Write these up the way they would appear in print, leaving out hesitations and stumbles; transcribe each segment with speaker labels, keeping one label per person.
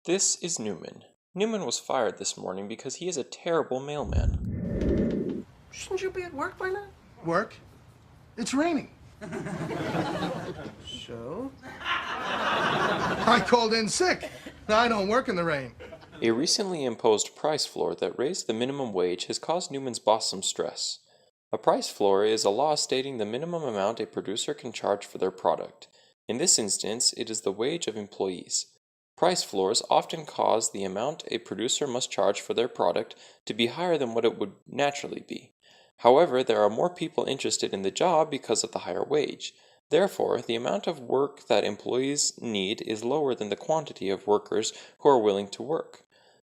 Speaker 1: This is Newman. Newman was fired this morning because he is a terrible mailman.
Speaker 2: Shouldn't you be at work by now?
Speaker 3: Work? It's raining.
Speaker 2: So?
Speaker 3: I called in sick. I don't work in the rain.
Speaker 1: A recently imposed price floor that raised the minimum wage has caused Newman's boss some stress. A price floor is a law stating the minimum amount a producer can charge for their product. In this instance, it is the wage of employees. Price floors often cause the amount a producer must charge for their product to be higher than what it would naturally be. However, there are more people interested in the job because of the higher wage. Therefore, the amount of work that employees need is lower than the quantity of workers who are willing to work.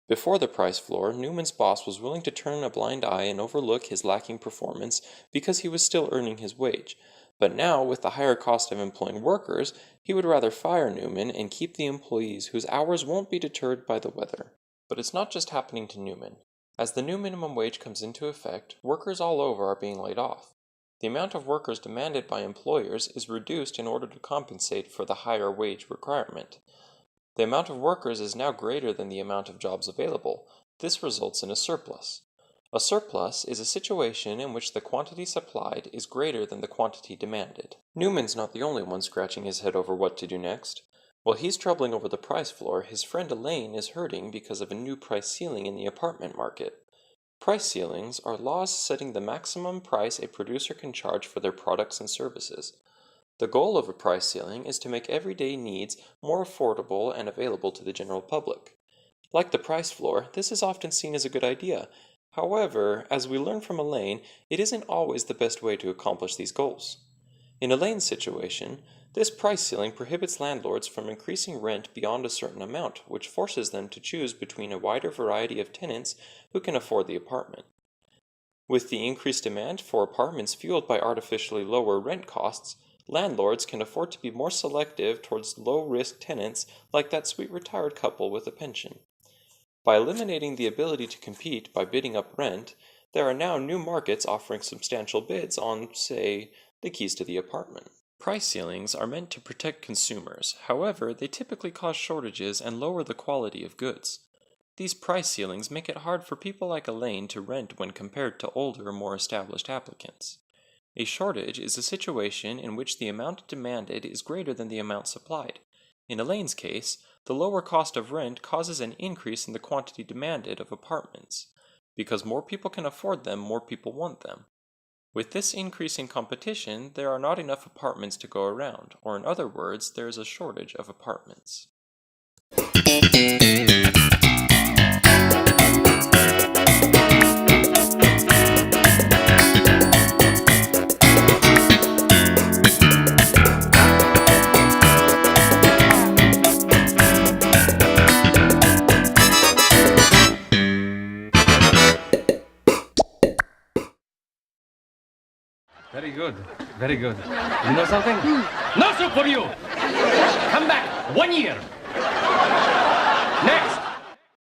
Speaker 1: Before the price floor, Newman's boss was willing to turn a blind eye and overlook his lacking performance because he was still earning his wage. But now, with the higher cost of employing workers, he would rather fire Newman and keep the employees whose hours won't be deterred by the weather. But it's not just happening to Newman. As the new minimum wage comes into effect, workers all over are being laid off. The amount of workers demanded by employers is reduced in order to compensate for the higher wage requirement. The amount of workers is now greater than the amount of jobs available. This results in a surplus. A surplus is a situation in which the quantity supplied is greater than the quantity demanded. Newman's not the only one scratching his head over what to do next. While he's troubling over the price floor, his friend Elaine is hurting because of a new price ceiling in the apartment market. Price ceilings are laws setting the maximum price a producer can charge for their products and services. The goal of a price ceiling is to make everyday needs more affordable and available to the general public. Like the price floor, this is often seen as a good idea. However, as we learn from Elaine, it isn't always the best way to accomplish these goals. In Elaine's situation, this price ceiling prohibits landlords from increasing rent beyond a certain amount, which forces them to choose between a wider variety of tenants who can afford the apartment. With the increased demand for apartments fueled by artificially lower rent costs, landlords can afford to be more selective towards low-risk tenants like that sweet retired couple with a pension. By eliminating the ability to compete by bidding up rent, there are now new markets offering substantial bids on, say, the keys to the apartment. Price ceilings are meant to protect consumers. However, they typically cause shortages and lower the quality of goods. These price ceilings make it hard for people like Elaine to rent when compared to older, more established applicants. A shortage is a situation in which the amount demanded is greater than the amount supplied. In Elaine's case, the lower cost of rent causes an increase in the quantity demanded of apartments. Because more people can afford them, more people want them. With this increase in competition, there are not enough apartments to go around, or in other words, there is a shortage of apartments.
Speaker 4: Very good. Very good. You know something? No soup for you! Come back 1 year. Next!